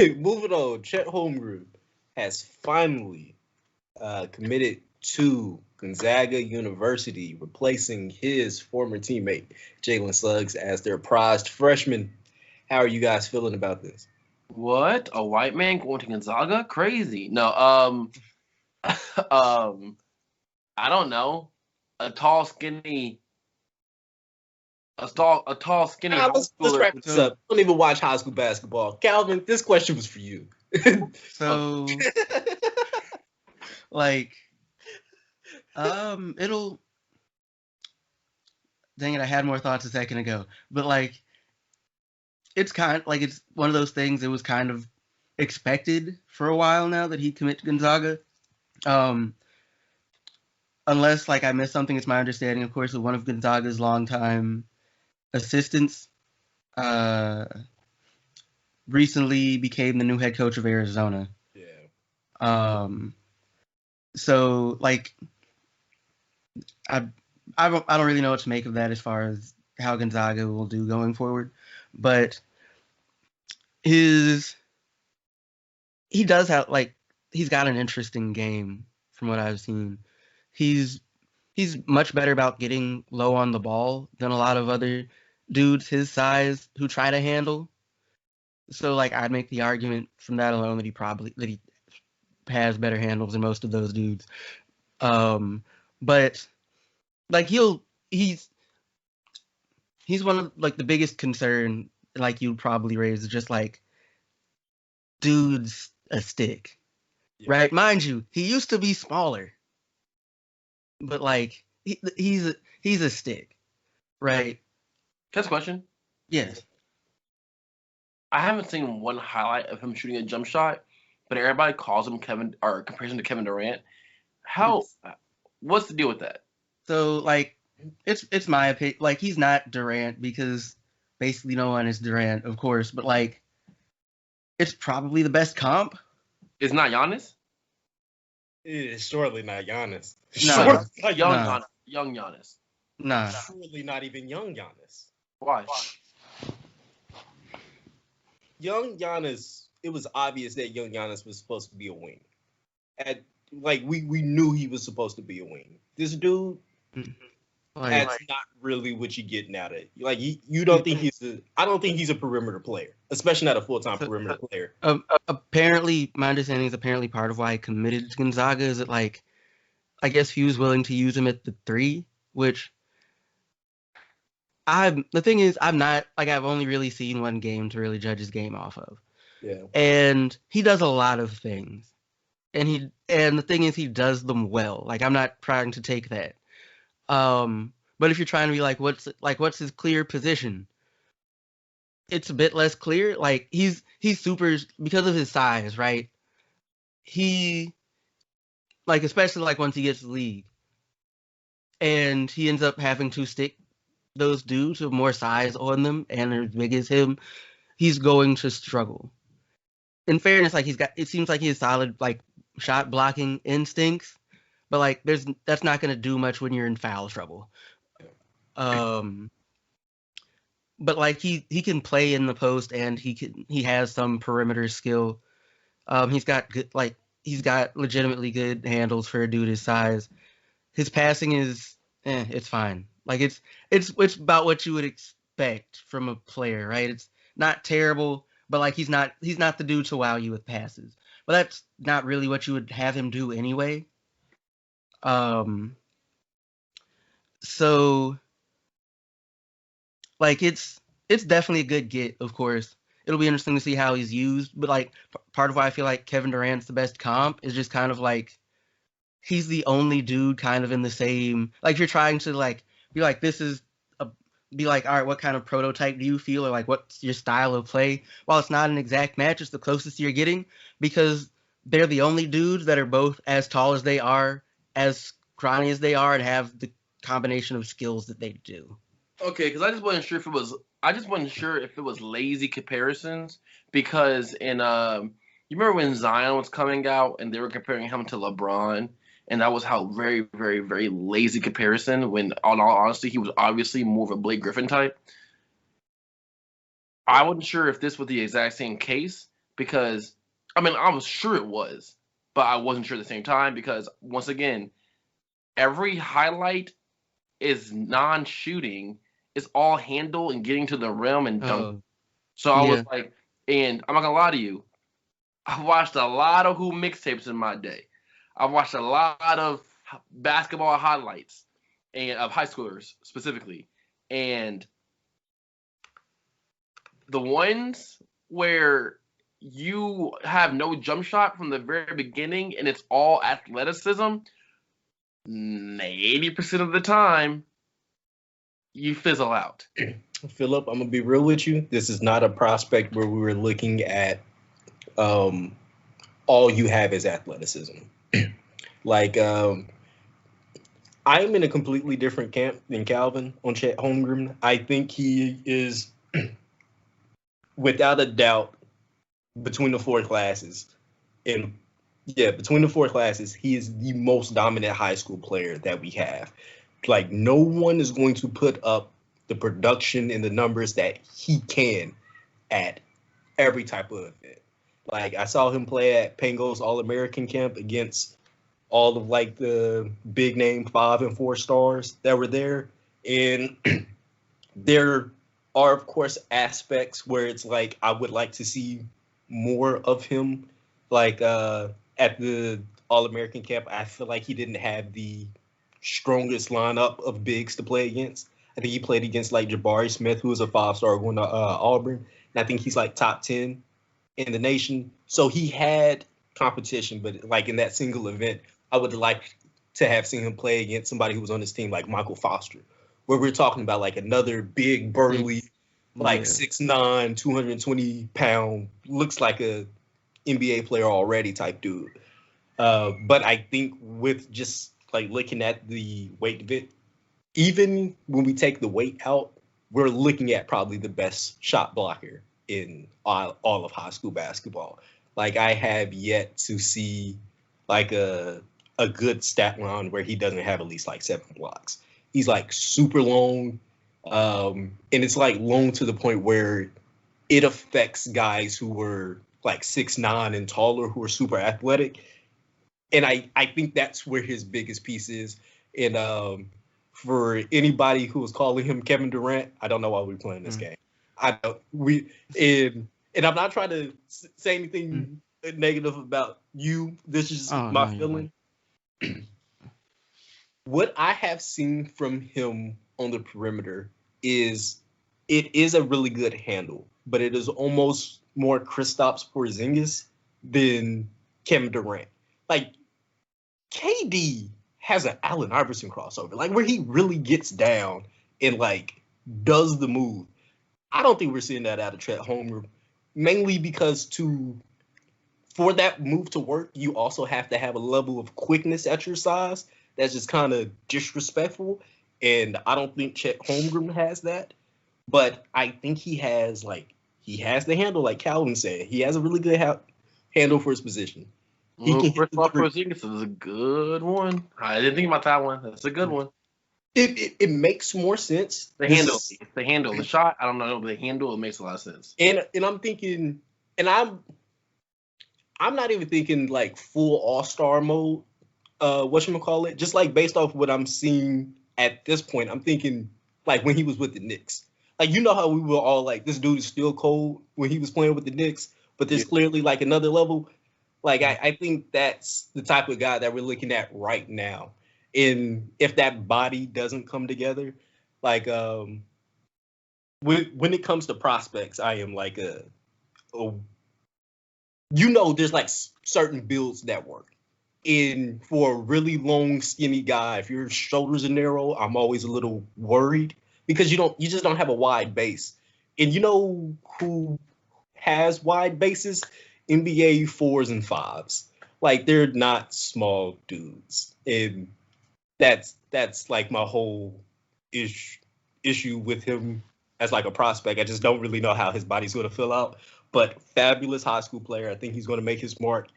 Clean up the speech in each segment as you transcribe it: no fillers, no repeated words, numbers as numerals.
Moving on, Chet Holmgren has finally committed to Gonzaga University, replacing his former teammate Jalen Suggs as their prized freshman. How are you guys feeling about this? What? A white man going to Gonzaga? Crazy. No, I don't know. A tall, skinny, a tall, skinny high Let's schooler. wrap this So up. Don't even watch high school basketball. Calvin, this question was for you. so like it'll dang it, I had more thoughts a second ago. But like it's one of those things. It was kind of expected for a while now that he'd commit to Gonzaga. Um, unless like I missed something, it's my understanding, of course, that one of Gonzaga's longtime assistants uh, recently became the new head coach of Arizona. Yeah. Um, so like I I don't really know what to make of that as far as how Gonzaga will do going forward, but his he does have like he's got an interesting game from what I've seen. He's he's much better about getting low on the ball than a lot of other dudes his size who try to handle. So like I'd make the argument from that alone that he has better handles than most of those dudes. But like he's he's one of like the biggest concern like you'd probably raise is just like dude's a stick. Yeah. Right? Mind you, he used to be smaller, but like he's a stick, right? Just question. Yes. I haven't seen one highlight of him shooting a jump shot, but everybody calls him Kevin or compares him to Kevin Durant. How? What's the deal with that? So like it's my opinion. Like he's not Durant because basically no one is Durant, of course, but like it's probably the best comp. It's not Giannis. It is surely not Giannis. Nah. Surely not Young Giannis. Nah. Giannis. Young Giannis. Nah. Surely not even young Giannis. Why? Young Giannis, it was obvious that young Giannis was supposed to be a wing. At like we knew he was supposed to be a wing. This dude, Like that's not really what you getting out of it. Like you don't think I don't think he's a perimeter player, especially not a full-time perimeter player. apparently my understanding is apparently part of why he committed to Gonzaga is that like I guess he was willing to use him at the three, which the thing is I'm not like I've only really seen one game to really judge his game off of. Yeah. And he does a lot of things. And the thing is he does them well. Like I'm not trying to take that. But if you're trying to be like what's his clear position? It's a bit less clear. Like he's super because of his size, right? He like especially like once he gets to the league and he ends up having to stick those dudes with more size on them and are as big as him, he's going to struggle. In fairness, like it seems like he has solid like shot blocking instincts, but like that's not gonna do much when you're in foul trouble. Um but like he can play in the post and he has some perimeter skill. He's got good like he's got legitimately good handles for a dude his size. His passing is it's fine. Like it's about what you would expect from a player, right? It's not terrible, but like he's not the dude to wow you with passes. But that's not really what you would have him do anyway. So like it's definitely a good get, of course. It'll be interesting to see how he's used, but like part of why I feel like Kevin Durant's the best comp is just kind of like he's the only dude kind of in the same like if you're trying to like be like this is be like all right what kind of prototype do you feel or like what's your style of play, while it's not an exact match it's the closest you're getting because they're the only dudes that are both as tall as they are, as scrawny as they are, and have the combination of skills that they do. Okay, because I just wasn't sure if it was. I just wasn't sure if it was lazy comparisons because you remember when Zion was coming out and they were comparing him to LeBron, and that was how very, very, very lazy comparison. When, in all honesty, he was obviously more of a Blake Griffin type. I wasn't sure if this was the exact same case because I mean I was sure it was, but I wasn't sure at the same time because once again, every highlight is non-shooting. It's all handle and getting to the rim and dunk. Oh, So I was yeah. like, and I'm not gonna lie to you, I watched a lot of Who mixtapes in my day. I watched a lot of basketball highlights and of high schoolers specifically, and the ones where you have no jump shot from the very beginning and it's all athleticism, 80% of the time you fizzle out. Philip, I'm gonna be real with you. This is not a prospect where we were looking at all you have is athleticism. Like I'm in a completely different camp than Calvin on Chet Holmgren. I think he is without a doubt between the four classes, and between the four classes, he is the most dominant high school player that we have. Like no one is going to put up the production and the numbers that he can at every type of event. Like I saw him play at Pango's All-American camp against all of like the big name 5 and 4 stars that were there. And there are of course aspects where it's like I would like to see more of him. Like at the All-American camp, I feel like he didn't have the strongest lineup of bigs to play against. I think he played against like Jabari Smith, who was a 5-star going to Auburn. And I think he's like top 10 in the nation. So he had competition, but like in that single event, I would like to have seen him play against somebody who was on his team like Michael Foster, where we're talking about like another big burly, like 6'9", 220-pound, looks like a NBA player already type dude. But I think with just like looking at the weight of it, even when we take the weight out, we're looking at probably the best shot blocker in all of high school basketball. Like I have yet to see like a good stat line where he doesn't have at least like 7 blocks. He's like super long, and it's like long to the point where it affects guys who were like 6'9" and taller who are super athletic. And I think that's where his biggest piece is. And for anybody who was calling him Kevin Durant, I don't know why we're playing this game. I don't, and I'm not trying to say anything negative about you. This is my feeling. What I have seen from him on the perimeter is it is a really good handle, but it is almost more Kristaps Porzingis than Kevin Durant. Like KD has an Allen Iverson crossover, like where he really gets down and like does the move. I don't think we're seeing that out of Chet Holmgren, mainly because for that move to work, you also have to have a level of quickness at your size that's just kind of disrespectful. And I don't think Chet Holmgren has that. But I think he has the handle, like Calvin said. He has a really good handle for his position. First off, Porzingis is a good one. I didn't think about that one. That's a good one. It makes more sense. The handle, the shot. I don't know, but the handle, it makes a lot of sense. And I'm thinking, and I'm not even thinking like full all-star mode. Whatchamacallit, just like based off what I'm seeing at this point, I'm thinking like when he was with the Knicks. Like, you know how we were all like, this dude is still cold when he was playing with the Knicks, but there's clearly like another level. Like, I think that's the type of guy that we're looking at right now. And if that body doesn't come together, like when it comes to prospects, I am like there's like certain builds that work. And for a really long, skinny guy, if your shoulders are narrow, I'm always a little worried because you just don't have a wide base. And you know who has wide bases? NBA 4s and 5s. Like, they're not small dudes. And that's like my whole issue with him as like a prospect. I just don't really know how his body's going to fill out. But fabulous high school player. I think he's going to make his mark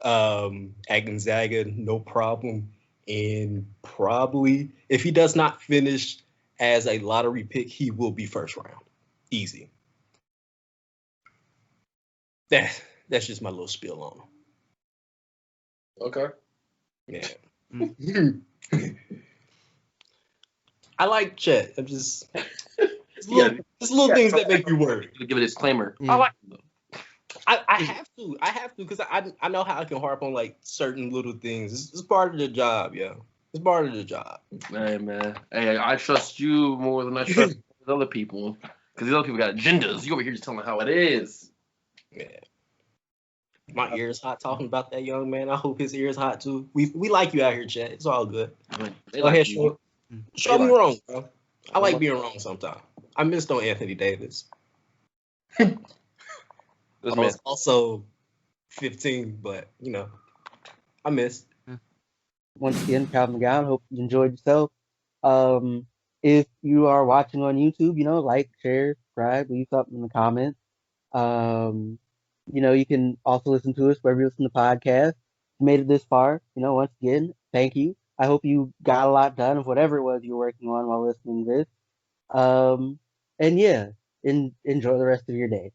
at Gonzaga, no problem. And probably, if he does not finish as a lottery pick, he will be first round. Easy. That's just my little spiel on Okay. him. Yeah. I like Chet. I'm just Yeah. little things that make you worry. To give a disclaimer. Yeah. I like him, though. I have to because I know how I can harp on like certain little things. It's part of the job, yeah. It's part of the job. Hey, man. Hey, I trust you more than I trust other people. Because these other people got agendas. You over here just telling me how it is. Yeah. My ears hot talking about that young man. I hope his ears hot too. We like you out here, Chet. It's all good. I mean, they Go like ahead, you. show me like- wrong, bro. I like being wrong sometimes. I missed on Anthony Davis. This I man. was also 15, but I missed. Once again, Calvin McGowan, hope you enjoyed yourself. If you are watching on YouTube, like, share, subscribe, leave something in the comments. You can also listen to us wherever you listen to podcasts. If you made it this far, once again, thank you. I hope you got a lot done of whatever it was you were working on while listening to this. And yeah, enjoy the rest of your day.